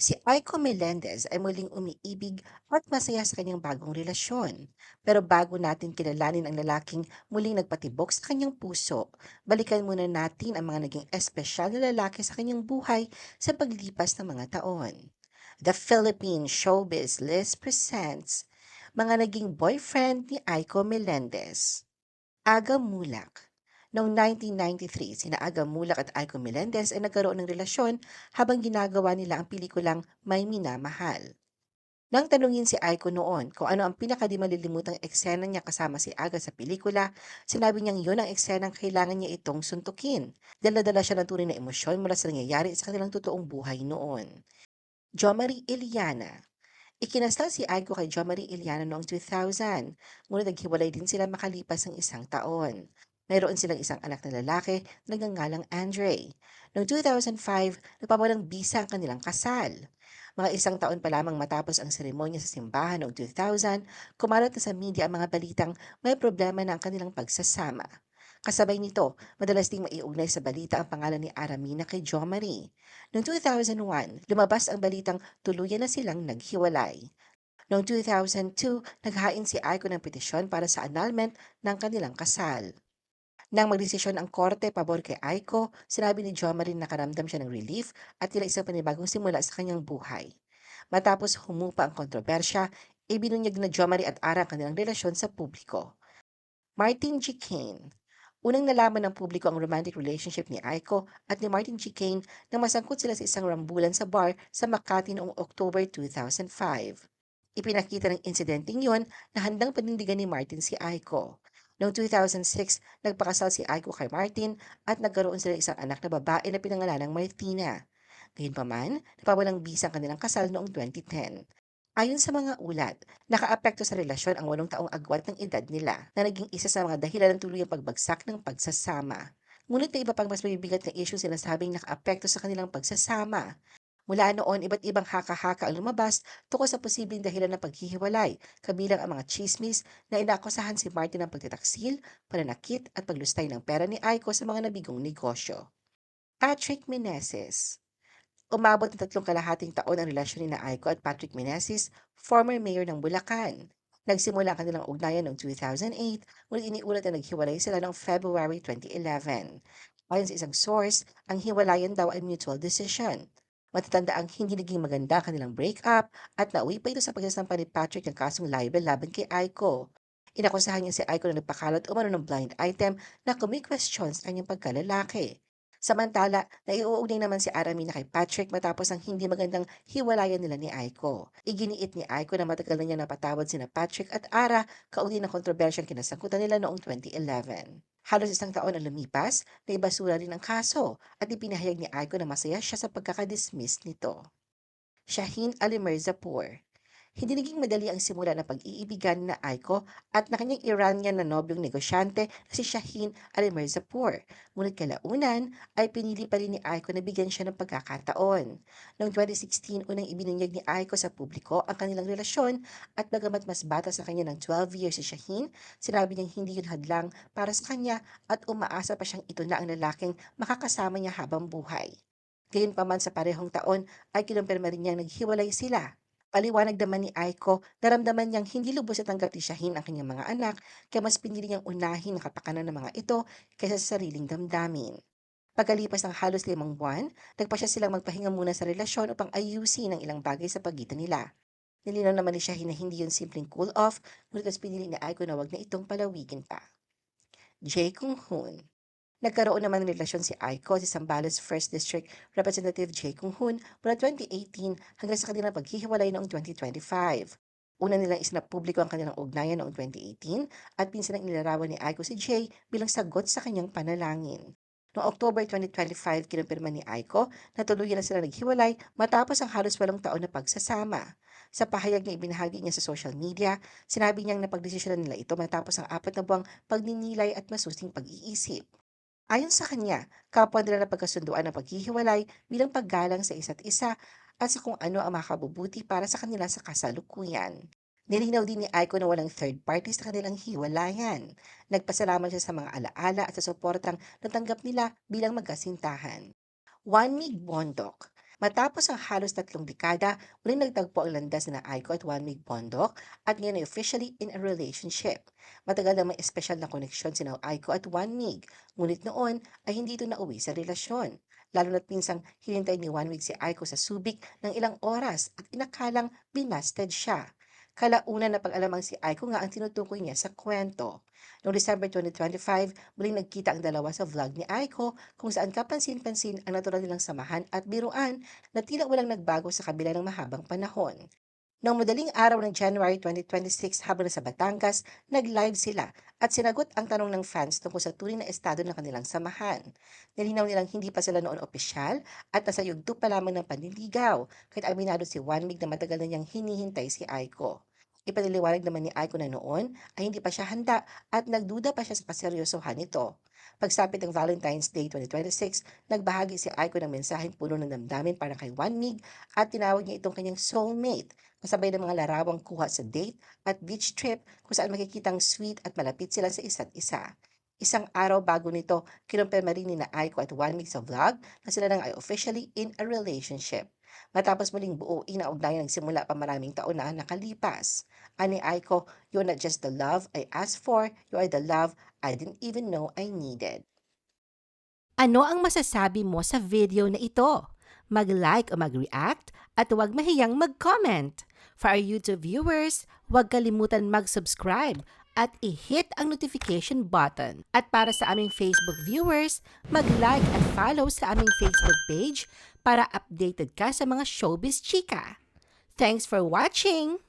Si Aiko Melendez ay muling umiibig at masaya sa kanyang bagong relasyon. Pero bago natin kilalanin ang lalaking muling nagpatibok sa kanyang puso, balikan muna natin ang mga naging espesyal na lalaki sa kanyang buhay sa paglipas ng mga taon. The Philippine Showbiz List presents mga naging boyfriend ni Aiko Melendez. Aga Mulak. Noong 1993, sina Aga Mulak at Aiko Melendez ay nagkaroon ng relasyon habang ginagawa nila ang pelikulang May Minamahal. Nang tanungin si Aiko noon kung ano ang pinakadimalilimutan eksena niya kasama si Aga sa pelikula, sinabi niyang yun ang eksenang kailangan niya itong suntukin. Dala-dala siya ng tunay na emosyon mula sa nangyayari sa kanilang totoong buhay noon. Jo Marie Iliana. Ikinasal si Aiko kay Jo Marie Iliana noong 2000, ngunit naghiwalay din sila makalipas ng isang taon. Mayroon silang isang anak na lalaki na nagngangalang Andre. Noong 2005, nagpapawalang bisa ang kanilang kasal. Mga isang taon pa lamang matapos ang seremonya sa simbahan noong 2000, kumalat na sa media ang mga balitang may problema na ang kanilang pagsasama. Kasabay nito, madalas ding maiugnay sa balita ang pangalan ni Aramina kay Jo Marie. Noong 2001, lumabas ang balitang tuluyan na silang naghiwalay. Noong 2002, naghain si Aiko ng petisyon para sa annulment ng kanilang kasal. Nang magdesisyon ang korte pabor kay Aiko, sinabi ni Jo Marie na nakaramdam siya ng relief at tila isang panibagong simula sa kanyang buhay. Matapos humupa ang kontrobersya, ibinunyag na Jo Marie at Ara ang kanilang relasyon sa publiko. Martin G. Kane. Unang nalaman ng publiko ang romantic relationship ni Aiko at ni Martin G. Kane nang masangkot sila sa isang rambulan sa bar sa Makati noong October 2005. Ipinakita ng insidenteng yon na handang panindigan ni Martin si Aiko. Noong 2006, nagpakasal si Aiko kay Martin at nagkaroon sila ng isang anak na babae na pinangalanang Martina. Gayunpaman, napawalang bisa ang kanilang kasal noong 2010. Ayon sa mga ulat, nakaapekto sa relasyon ang 8 taong agwat ng edad nila na naging isa sa mga dahilan ng tuluyang pagbagsak ng pagsasama. Ngunit may iba pang mas mabibigat na issue sinasabing nakaapekto sa kanilang pagsasama. Mula noon, iba't ibang haka-haka ang lumabas tungkol sa posibleng dahilan ng paghihiwalay, kabilang ang mga chismis na inaakusahan si Martin ng pagtataksil, pananakit at paglustay ng pera ni Aiko sa mga nabigong negosyo. Patrick Meneses. Umabot ng 3 kalahating taon ang relasyon ni Aiko at Patrick Meneses, former mayor ng Bulacan. Nagsimula ang kanilang ugnayan noong 2008, ngunit iniulat na naghiwalay sila noong February 2011. Ayon sa isang source, ang hiwalayan daw ay mutual decision. Matatanda ang hindi naging maganda ang kanilang breakup at nauwi pa ito sa pagsasampa ni Patrick ng kasong libel laban kay Aiko. Inakusahan niya si Aiko na nagpakalat umano ng blind item na kumi-question sa kanyang pagkalalaki. Samantala, naiuugnay naman si Aramina kay Patrick matapos ang hindi magandang hiwalayan nila ni Aiko. Iginiit ni Aiko na matagal na niya napatawad sina Patrick at Ara kaugnay ng kontrobersyang kinasangkutan nila noong 2011. Halos isang taon ang lumipas, naibasura rin ang kaso at ipinahayag ni Aiko na masaya siya sa pagkakadismiss nito. Shaheen Ali Mirzapur. Hindi naging madali ang simula ng pag-iibigan na Aiko at na kanyang Iranian na nobyong negosyante na si Shaheen Ali Mirzapur. Ngunit kalaunan ay pinili pa rin ni Aiko na bigyan siya ng pagkakataon. Noong 2016, unang ibinunyag ni Aiko sa publiko ang kanilang relasyon at bagamat mas bata sa kanya ng 12 years si Shaheen, sinabi niyang hindi yun hadlang para sa kanya at umaasa pa siyang ito na ang lalaking makakasama niya habang buhay. Gayunpaman sa parehong taon ay kinumpirma rin niyang naghiwalay sila. Paliwanag naman ni Aiko, naramdaman niyang hindi lubos na tanggap ni Shaheen ang kanyang mga anak, kaya mas pinili niyang unahin ang kapakanan ng mga ito kaysa sa sariling damdamin. Pagkalipas ng halos 5 buwan, nagpasya silang magpahinga muna sa relasyon upang ayusin ang ilang bagay sa pagitan nila. Nilinaw naman ni Shaheen na hindi yun simpleng cool off, ngunit mas pinili ni Aiko na wag na itong palawigin pa. Jay Kung Hoon. Nagkaroon naman ng relasyon si Aiko si Zambales First District Representative Jay Kung Hoon mula 2018 hanggang sa kanilang paghihiwalay noong 2025. Una nilang isinapubliko ang kanilang ugnayan noong 2018 at pinsan ang inilarawan ni Aiko si Jay bilang sagot sa kanyang panalangin. Noong October 2025, kinumpirma ni Aiko na tuluyan na sila naghiwalay matapos ang halos 8 taon na pagsasama. Sa pahayag na ibinahagi niya sa social media, sinabi niyang napagdesisyonan nila ito matapos ang 4 na buwang pagninilay at masusing pag-iisip. Ayon sa kanya, kapwa nila napagkasunduan ang paghihiwalay bilang paggalang sa isa't isa at sa kung ano ang makabubuti para sa kanila sa kasalukuyan. Nilinaw din ni Aiko na walang third party sa kanilang hiwalayan. Nagpasalamat siya sa mga alaala at sa suportang natanggap nila bilang magkasintahan. Juan Mig Bondok. Matapos ang halos 3 dekada, muling nagtagpo ang landas na Aiko at Juan Mig Bondok at ngayon ay officially in a relationship. Matagal na may espesyal na koneksyon sina Aiko at Juan Mig, ngunit noon ay hindi ito nauwi sa relasyon. Lalo na't minsang hinintay ni Juan Mig si Aiko sa Subic ng ilang oras at inakalang binasted siya. Kalaunan na pag-alamang si Aiko nga ang tinutukoy niya sa kwento. Noong December 2025, muling nagkita ang dalawa sa vlog ni Aiko kung saan kapansin-pansin ang natural nilang samahan at biruan na tila walang nagbago sa kabila ng mahabang panahon. Noong madaling araw ng January 2026 habang nasa Batangas, nag-live sila at sinagot ang tanong ng fans tungkol sa tunay na estado ng kanilang samahan. Nilinaw nilang hindi pa sila noon opisyal at nasa yugto pa lamang ng panliligaw, kahit aminado si Juan Mig na matagal na niyang hinihintay si Aiko. Ipinaliwanag naman ni Aiko na noon ay hindi pa siya handa at nagduda pa siya sa kaseryosohan nito. Pagsapit ng Valentine's Day 2026, nagbahagi si Aiko ng mensaheng puno ng damdamin para kay Juan Mig at tinawag niya itong kanyang soulmate, kasabay ng mga larawang kuha sa date at beach trip kung saan makikitang sweet at malapit sila sa isa't isa. Isang araw bago nito, kinumpirma rin ni na Aiko at Juan Mig sa vlog na sila nang ay officially in a relationship. Matapos muling buuin ang ugnayan nagsimula pa maraming taon na ang nakalipas. Ani Aiko, "You're not just the love I asked for, you are the love I didn't even know I needed." Ano ang masasabi mo sa video na ito? Mag-like o mag-react at huwag mahiyang mag-comment. For our YouTube viewers, huwag kalimutan mag-subscribe at i-hit ang notification button. At para sa aming Facebook viewers, mag-like at follow sa aming Facebook page para updated ka sa mga showbiz chika. Thanks for watching!